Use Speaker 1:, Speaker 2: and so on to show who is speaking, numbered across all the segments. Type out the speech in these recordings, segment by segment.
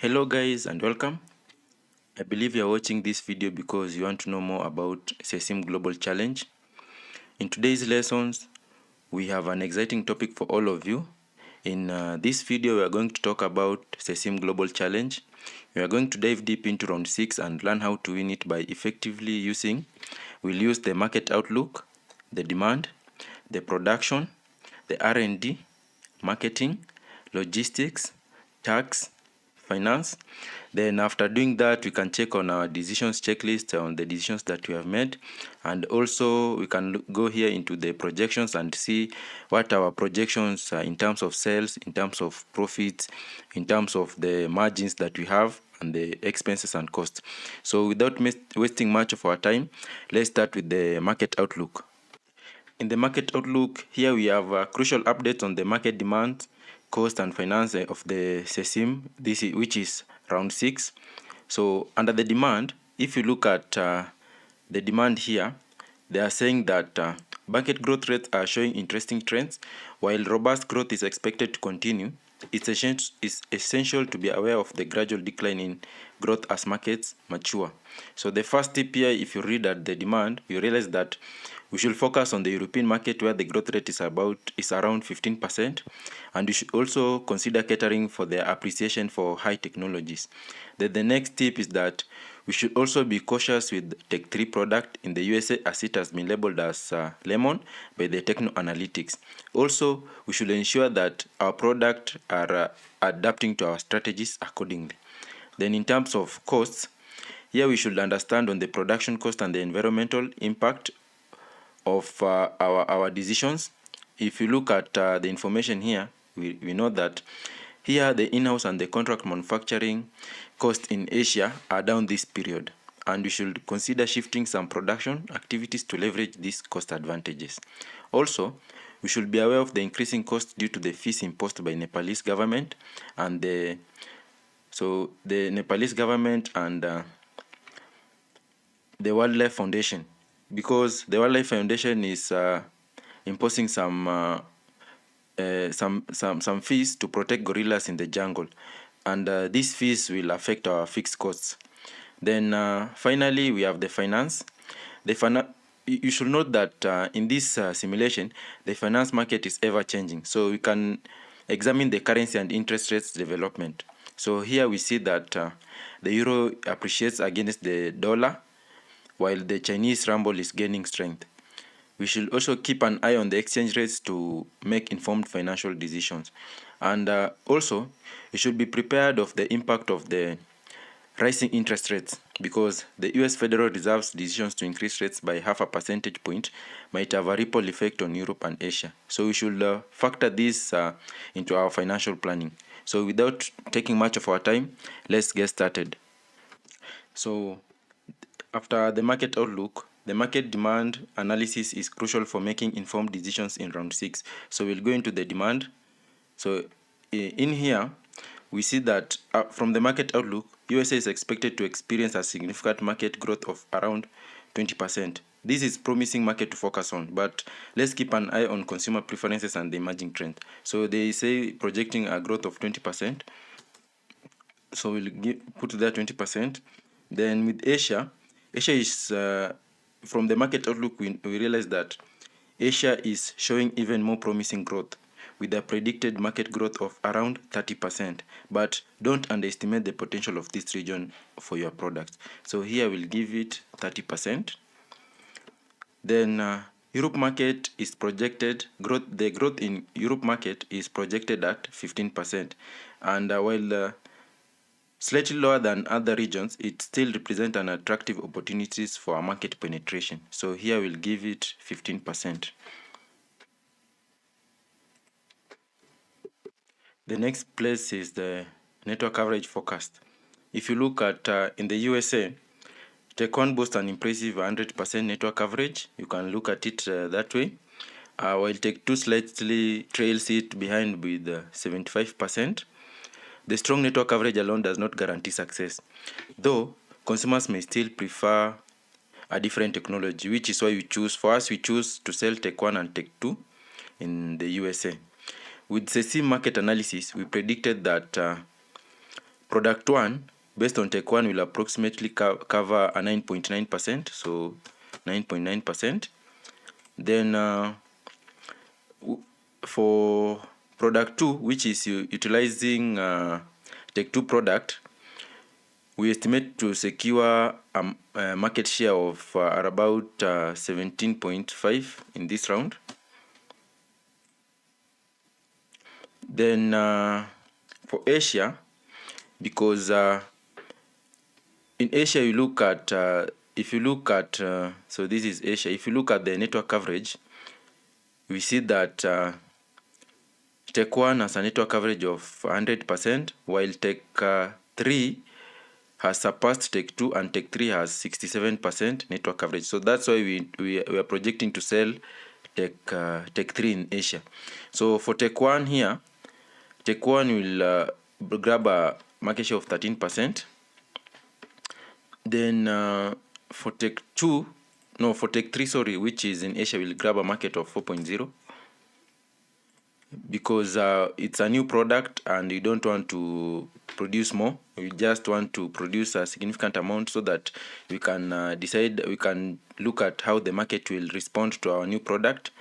Speaker 1: Hello guys and welcome. I believe you are watching this video because you want to know more about CESIM Global Challenge. In today's lessons, we have an exciting topic for all of you. In this video, we are going to talk about CESIM Global Challenge. We are going to dive deep into round 6 and learn how to win it by effectively we'll use the market outlook, the demand, the production, the R&D, marketing, logistics, tax, finance. Then after doing that, we can check on our decisions checklist on the decisions that we have made, and also we can go here into the projections and see what our projections are in terms of sales, in terms of profits, in terms of the margins that we have and the expenses and costs. So without wasting much of our time, let's start with the market outlook. In the market outlook, here we have crucial updates on the market demand, cost and finance of the CESIM, which is round 6. So under the demand, if you look at the demand here, they are saying that market growth rates are showing interesting trends. While robust growth is expected to continue, it's essential to be aware of the gradual decline in growth as markets mature. So the first tip here, if you read at the demand, you realize that we should focus on the European market where the growth rate is around 15%, and we should also consider catering for the appreciation for high technologies. The next tip is that we should also be cautious with Tech 3 product in the USA as it has been labeled as lemon by the Techno Analytics. Also, we should ensure that our product are adapting to our strategies accordingly. Then in terms of costs, here we should understand on the production cost and the environmental impact of our decisions. If you look at the information here, we know that here the in-house and the contract manufacturing cost in Asia are down this period, and we should consider shifting some production activities to leverage these cost advantages. Also, we should be aware of the increasing cost due to the fees imposed by Nepalese government and the Nepalese government and the Wildlife Foundation, because the Wildlife Foundation is imposing some fees to protect gorillas in the jungle, and these fees will affect our fixed costs. Then finally, we have the finance. You should note that in this simulation, the finance market is ever changing, so we can examine the currency and interest rates development. So here we see that the euro appreciates against the dollar, while the Chinese ruble is gaining strength. We should also keep an eye on the exchange rates to make informed financial decisions. And also, you should be prepared of the impact of the rising interest rates, because the US Federal Reserve's decisions to increase rates by 0.5 percentage point might have a ripple effect on Europe and Asia. So we should factor this into our financial planning. So without taking much of our time, let's get started. So after the market outlook, the market demand analysis is crucial for making informed decisions in round 6. So we'll go into the demand. So in here, we see that from the market outlook, USA is expected to experience a significant market growth of around 20%. This is promising market to focus on, but let's keep an eye on consumer preferences and the emerging trend. So they say projecting a growth of 20%. So we'll put there 20%. Then with Asia is, from the market outlook, we realize that Asia is showing even more promising growth with a predicted market growth of around 30%. But don't underestimate the potential of this region for your products. So here we'll give it 30%. Then Europe market is projected, the growth in Europe market is projected at 15%. And while slightly lower than other regions, it still represents an attractive opportunities for our market penetration. So here we'll give it 15%. The next place is the network coverage forecast. If you look at in the USA, Tech 1 boasts an impressive 100% network coverage. You can look at it that way. While Tech 2 slightly trails it behind with 75%. The strong network coverage alone does not guarantee success, though consumers may still prefer a different technology, which is why we choose to sell Tech 1 and Tech 2 in the USA. With CESIM market analysis, we predicted that product 1, based on Tech 1, will approximately cover a 9.9%, so 9.9%. Then for product 2, which is utilizing Tech 2 product, we estimate to secure a market share of about 17.5 in this round. Then for Asia, because in Asia you look at if you look at so this is Asia. If you look at the network coverage, we see that Tech 1 has a network coverage of 100%, while Tech 3 has surpassed Tech 2, and Tech 3 has 67% network coverage. So that's why we are projecting to sell Tech 3 in Asia. So for Tech 1 here, Tech 1 will grab a market share of 13%. Then for Tech 3, sorry, which is in Asia, will grab a market of 4.0, because it's a new product and you don't want to produce more. We just want to produce a significant amount so that we can we can look at how the market will respond to our new product.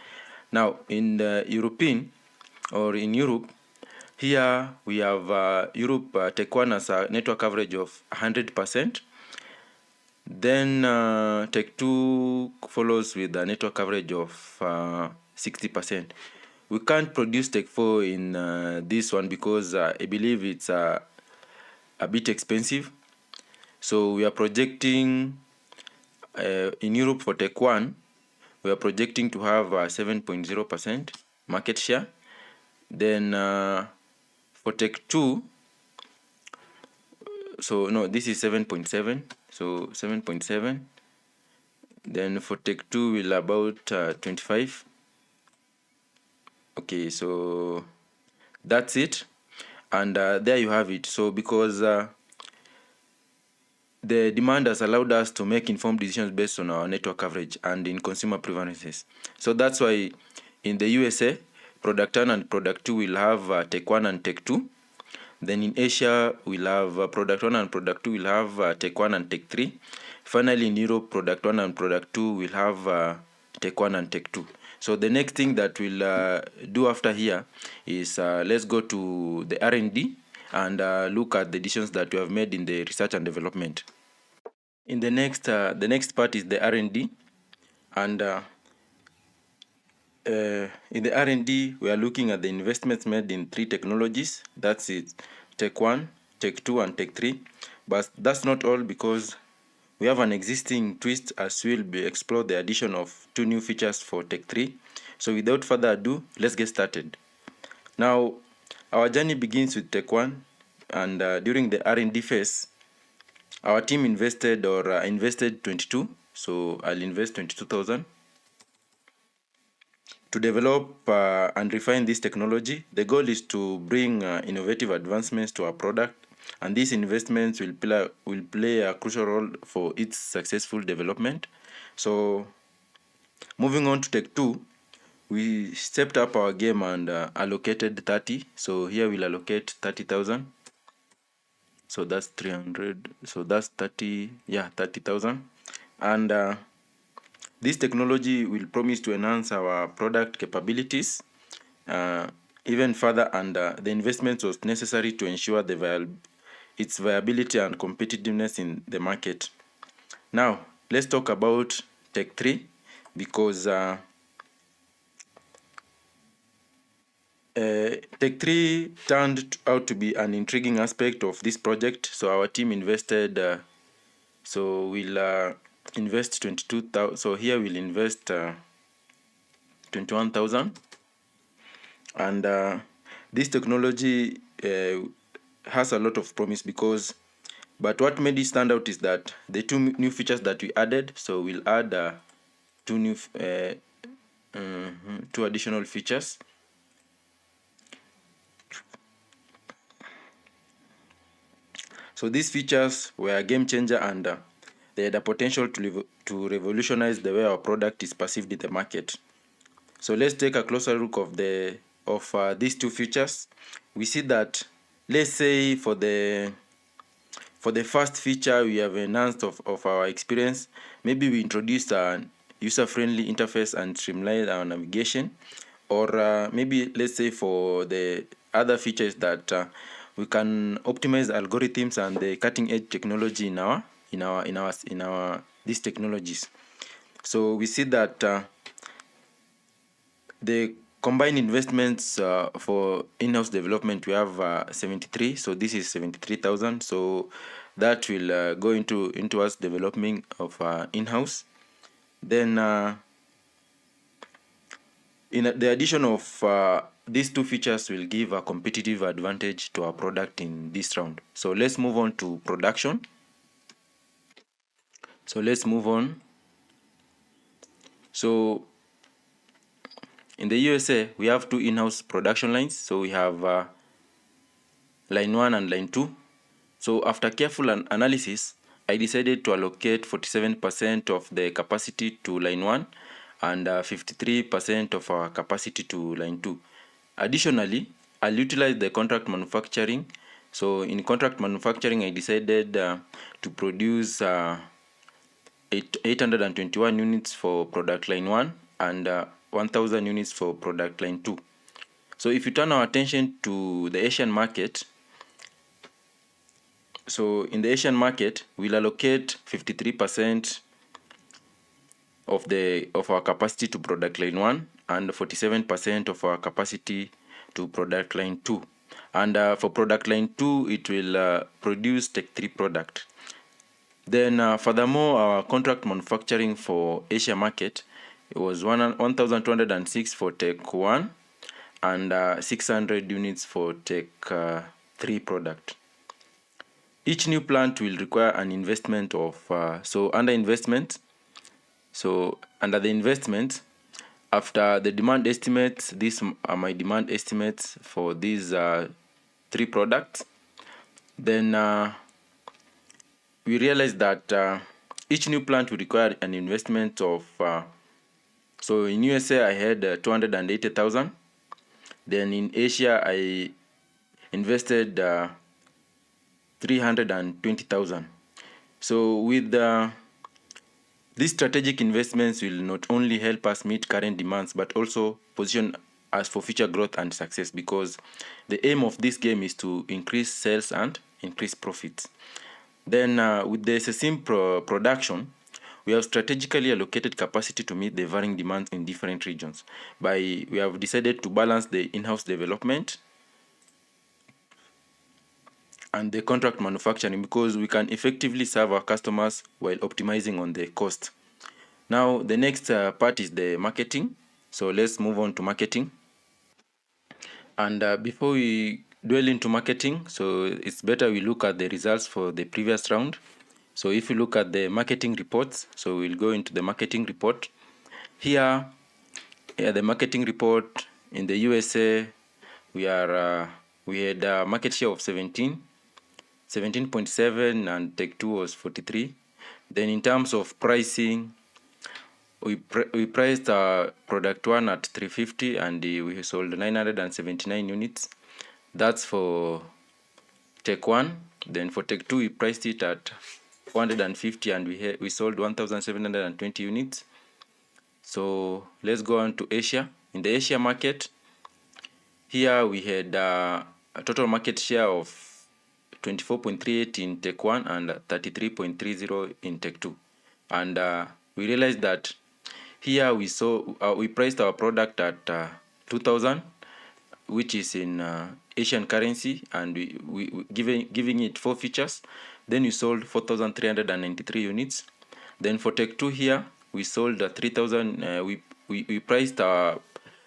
Speaker 1: Now, in the European, or in Europe, here we have Europe Tech 1 has a network coverage of 100%. Then Tech 2 follows with a network coverage of 60%. We can't produce Tech 4 in this one because I believe it's a bit expensive. So we are projecting in Europe for Tech 1, we are projecting to have 7.0% market share. Then for Tech 2, so no, this is 7.7, so 7.7. Then for Tech 2 will about 25. Okay, so that's it, and there you have it. So because the demand has allowed us to make informed decisions based on our network coverage and in consumer preferences. So that's why in the USA, product 1 and product 2 will have Tech 1 and Tech 2. Then in Asia, we'll have product 1 and product 2 will have Tech 1 and Tech 3. Finally, in Europe, product 1 and product 2 will have Tech 1 and Tech 2. So the next thing that we'll do after here is let's go to the R&D and look at the decisions that we have made in the research and development. In the next part is the R&D, and in the R&D we are looking at the investments made in 3 technologies. That's it, Tech 1, Tech 2, and Tech 3. But that's not all, because we have an existing twist as we'll explore the addition of 2 new features for Tech 3. So without further ado, let's get started. Now, our journey begins with Tech 1, and during the R&D phase, our team invested 22, so I'll invest 22,000 to develop and refine this technology. The goal is to bring innovative advancements to our product, and these investments will play a crucial role for its successful development. So moving on to Tech 2, we stepped up our game and allocated 30. So here we'll allocate 30,000. So that's 300. So that's 30. Yeah, 30,000. And this technology will promise to enhance our product capabilities even further, and the investment was necessary to ensure its viability and competitiveness in the market. Now, let's talk about Tech 3, because Tech 3 turned out to be an intriguing aspect of this project. So our team invested, so we'll invest 22,000. So here we'll invest 21,000, and this technology has a lot of promise, but what made it stand out is that the 2 new features that we added. So we'll add 2 additional features. So these features were a game changer, and they had a potential to revolutionize the way our product is perceived in the market. So let's take a closer look of these 2 features. We see that, let's say for the For the first feature, we have enhanced of our experience. Maybe we introduced a user-friendly interface and streamlined our navigation. Or maybe let's say for the other features that we can optimize algorithms and the cutting-edge technology in our these technologies. So we see that the combined investments for in-house development, we have 73. So this is 73,000. So that will go into us developing of in-house. Then in the addition of these two features will give a competitive advantage to our product in this round. So let's move on to production. So let's move on. So in the USA, we have two in-house production lines. So we have line 1 and line 2. So after careful analysis, I decided to allocate 47% of the capacity to line 1 and 53% of our capacity to line 2. Additionally, I'll utilize the contract manufacturing. So in contract manufacturing, I decided to produce 821 units for product line 1 and 1000 units for product line 2. So if you turn our attention to the Asian market, so in the Asian market, we'll allocate 53% of our capacity to product line 1 and 47% of our capacity to product line 2. And for product line 2, it will produce Tech 3 product. Then furthermore, our contract manufacturing for Asia market, it was 1,206 for Tech 1 and 600 units for Tech 3 product. Each new plant will require an investment of, under the investment, after the demand estimates, these are my demand estimates for these 3 products. Then we realized that each new plant will require an investment of, so in USA I had 280,000. Then in Asia I invested 320,000. So with these strategic investments will not only help us meet current demands but also position us for future growth and success, because the aim of this game is to increase sales and increase profits. Then with the CESIM production, we have strategically allocated capacity to meet the varying demands in different regions. We have decided to balance the in-house development and the contract manufacturing, because we can effectively serve our customers while optimizing on the cost. Now the next part is the marketing. So let's move on to marketing. And before we dwell into marketing, so it's better we look at the results for the previous round. So if you look at the marketing reports, so we'll go into the marketing report. Here, the marketing report in the USA, we had a market share of 17.7, and Tech 2 was 43. Then in terms of pricing, we priced our product 1 at 350 and we sold 979 units. That's for Tech 1. Then for Tech 2, we priced it at 450 and we sold 1,720 units. So let's go on to Asia. In the Asia market, here we had a total market share of 24.38 in Tech 1 and 33.30 in Tech 2. And we realized that here we priced our product at 2,000, which is in Asian currency, and we giving it 4 features. Then we sold 4,393 units. Then for Tech 2 here, we sold 3,000. We priced our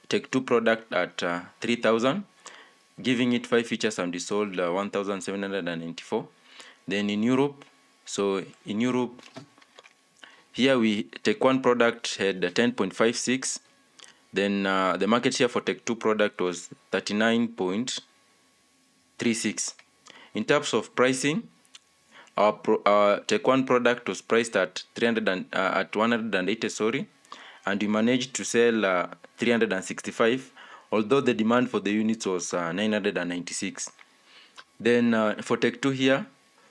Speaker 1: Tech 2 product at 3,000, giving it 5 features, and we sold 1,794. Then in Europe, here we Tech 1 product had 10.56. Then the market share for Tech 2 product was 39.36. In terms of pricing, our Tech 1 product was priced at 180, and we managed to sell 365, although the demand for the units was 996. Then for Tech 2 here,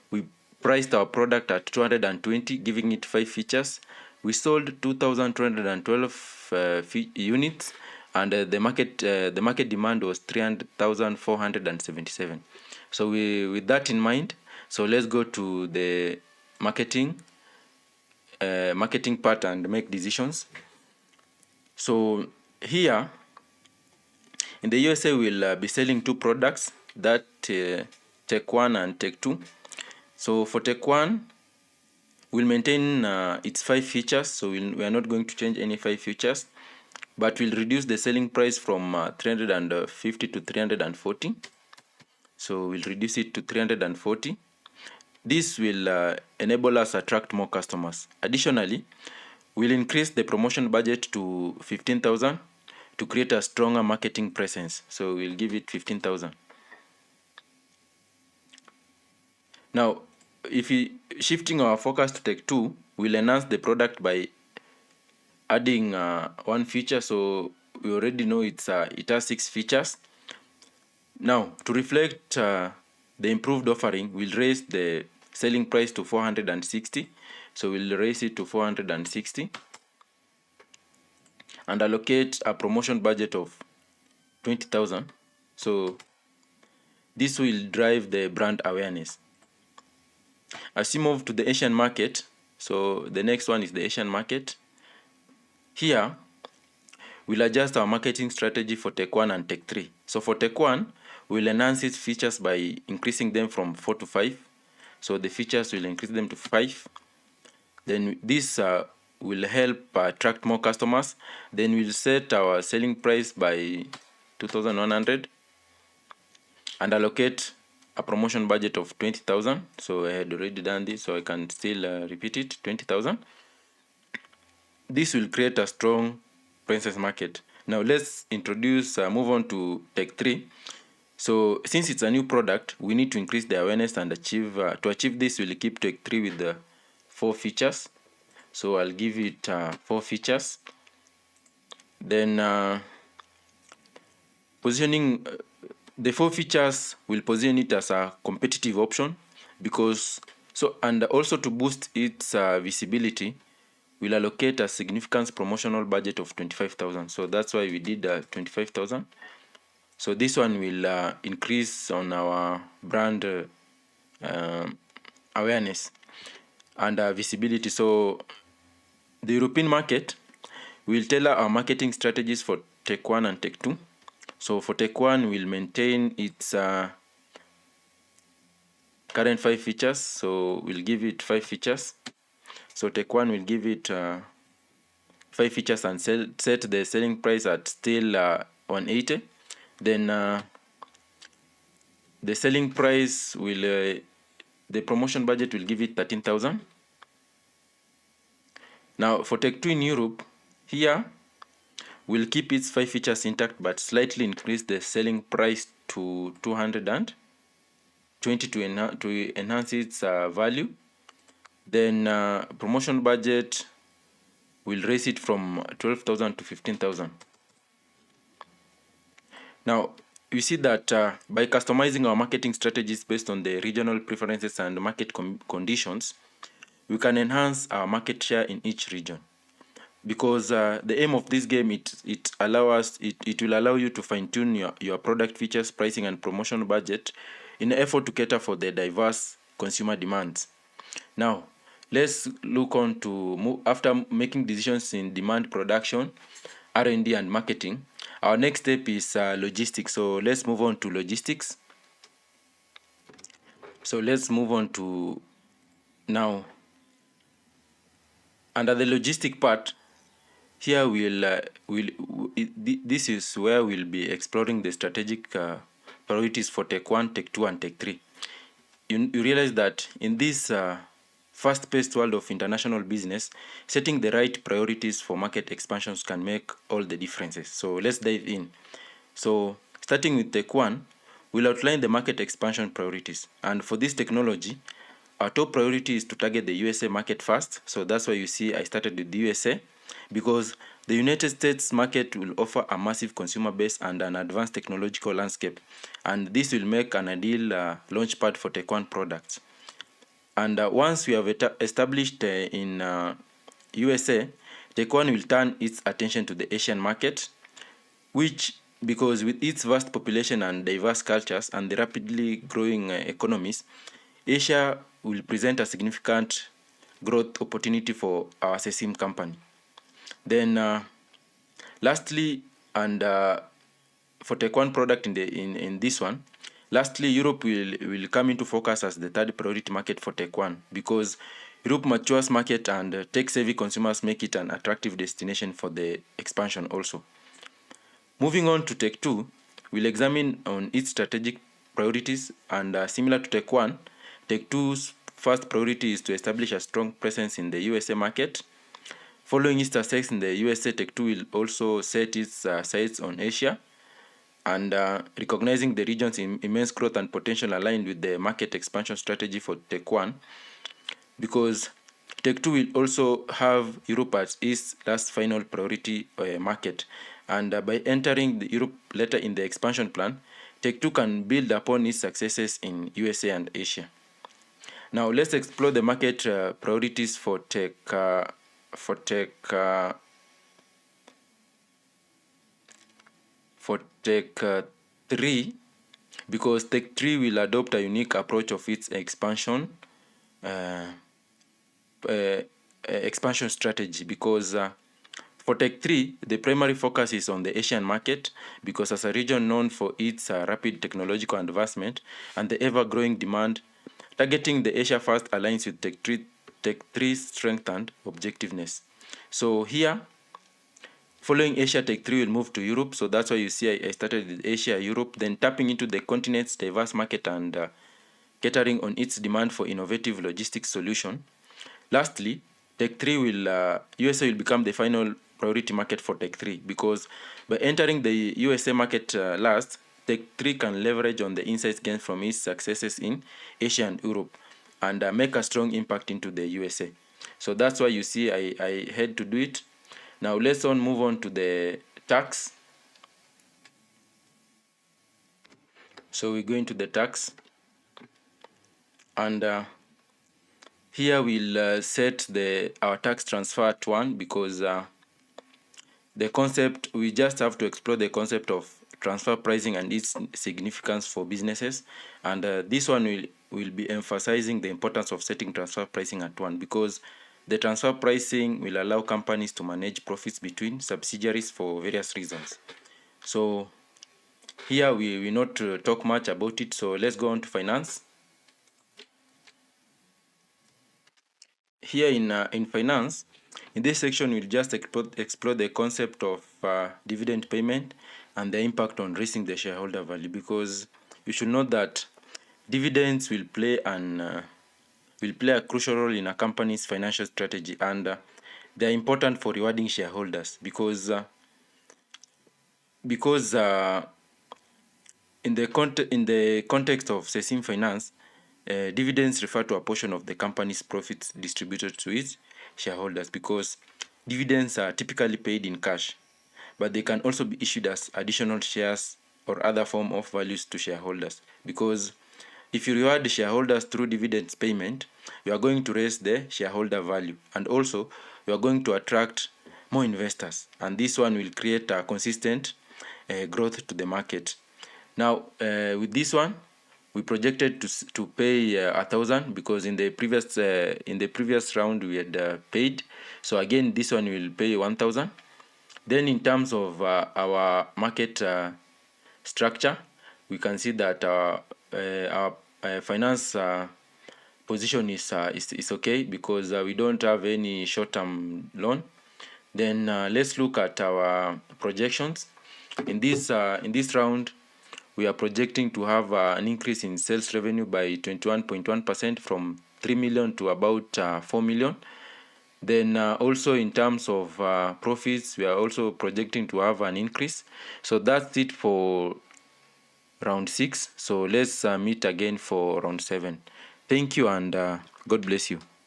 Speaker 1: we priced our product at 220, giving it 5 features. We sold 2,212 units, and the market demand was 300,477. So with that in mind, so let's go to the marketing part and make decisions. So here in the USA, we'll be selling 2 products, that Tech 1 and Tech 2. So for Tech 1, we'll maintain its 5 features, so we are not going to change any 5 features, but we'll reduce the selling price from 350 to 340. So we'll reduce it to 340. This will enable us to attract more customers. Additionally, we'll increase the promotion budget to 15,000 to create a stronger marketing presence. So we'll give it 15,000. Now, if we shifting our focus to Tech 2, we'll enhance the product by adding 1 feature. So we already know it has 6 features. Now, to reflect the improved offering, we'll raise the selling price to 460. So we'll raise it to 460 and allocate a promotion budget of 20,000. So this will drive the brand awareness. As we move to the Asian market, so the next one is the Asian market. Here, we'll adjust our marketing strategy for Tech 1 and Tech 3. So for Tech 1, we'll enhance its features by increasing them from 4 to 5. So the features will increase them to 5. Then this will help attract more customers. Then we'll set our selling price by 2,100 and allocate a promotion budget of 20,000. So I had already done this, so I can still repeat it, 20,000. This will create a strong presence market. Now let's move on to Tech 3. So since it's a new product, we need to increase the awareness and to achieve this, we'll keep Tech 3 with the 4 features. So I'll give it 4 features. Then positioning, the 4 features will position it as a competitive option and also to boost its visibility, we'll allocate a significant promotional budget of 25,000. So that's why we did 25,000. So this one will increase on our brand awareness and visibility. So the European market, we'll tailor our marketing strategies for Tech 1 and Tech 2. So for Tech 1, we'll maintain its current 5 features. So we'll give it 5 features. So Tech 1 will give it 5 features and set the selling price at still 180. Then the selling price will, the promotion budget will give it 13,000. Now for Tech 2 in Europe, here we'll keep its 5 features intact but slightly increase the selling price to 220 to enhance its value. Then promotion budget will raise it from 12,000 to 15,000. Now you see that by customizing our marketing strategies based on the regional preferences and market conditions, we can enhance our market share in each region. Because the aim of this game, it will allow you to fine-tune your product features, pricing, and promotion budget in an effort to cater for the diverse consumer demands. Now, let's look on to after making decisions in demand production, R&D, and marketing. Our next step is logistics. So let's move on to logistics. So let's move on to now. Under the logistic part, here this is where we'll be exploring the strategic priorities for Tech 1, Tech 2, and Tech 3. You realize that in this fast-paced world of international business, setting the right priorities for market expansions can make all the differences. So let's dive in. So starting with Tech 1, we'll outline the market expansion priorities. And for this technology, our top priority is to target the USA market first. So that's why you see I started with the USA, because the United States market will offer a massive consumer base and an advanced technological landscape. And this will make an ideal launchpad for Tech 1 products. And once we have established in USA, Tech1 will turn its attention to the Asian market, which, because with its vast population and diverse cultures and the rapidly growing economies, Asia will present a significant growth opportunity for our CESIM company. Then lastly, and for Tech1 product in this one, lastly, Europe will come into focus as the third priority market for Tech1, because Europe matures market and tech-savvy consumers make it an attractive destination for the expansion also. Moving on to Tech2, we'll examine on its strategic priorities, and similar to Tech1, Tech2's first priority is to establish a strong presence in the USA market. Following its success in the USA, Tech2 will also set its sights on Asia, and recognizing the region's immense growth and potential aligned with the market expansion strategy for Tech1, because Tech2 will also have Europe as its last final priority market. And by entering the Europe later in the expansion plan, Tech2 can build upon its successes in USA and Asia. Now let's explore the market priorities for Tech 3, because Tech 3 will adopt a unique approach of its expansion strategy, because for Tech 3, the primary focus is on the Asian market, because as a region known for its rapid technological advancement and the ever-growing demand, targeting the Asia first aligns with Tech 3's strengthened objectiveness. So here, following Asia, Tech 3 will move to Europe. So that's why you see I started with Asia, Europe, then tapping into the continent's diverse market and catering on its demand for innovative logistics solution. Lastly, Tech 3 will USA will become the final priority market for Tech 3, because by entering the USA market last, Tech 3 can leverage on the insights gained from its successes in Asia and Europe and make a strong impact into the USA. So that's why you see I had to do it. Now let's move on to the tax. So we go into the tax, and here we'll set our tax transfer at 1, because the concept, we just have to explore the concept of transfer pricing and its significance for businesses. And this one will be emphasizing the importance of setting transfer pricing at 1, because the transfer pricing will allow companies to manage profits between subsidiaries for various reasons. So here we will not talk much about it, so let's go on to finance. Here in finance, in this section we'll just explore the concept of dividend payment and the impact on raising the shareholder value, because you should know that dividends will play a crucial role in a company's financial strategy, and they are important for rewarding shareholders, because in the context of CESIM finance, dividends refer to a portion of the company's profits distributed to its shareholders, because dividends are typically paid in cash, but they can also be issued as additional shares or other form of values to shareholders, because if you reward shareholders through dividends payment, you are going to raise the shareholder value, and also you are going to attract more investors, and this one will create a consistent growth to the market. Now with this one, we projected to pay 1,000, because in the previous round we had paid. So again, this one will pay 1,000. Then in terms of our market structure, we can see that our finance position is okay, because we don't have any short-term loan. Then let's look at our projections. In this round, we are projecting to have an increase in sales revenue by 21.1% from 3 million to about 4 million. Then also in terms of profits, we are also projecting to have an increase. So that's it for round 6. So let's meet again for round 7. Thank you, and God bless you.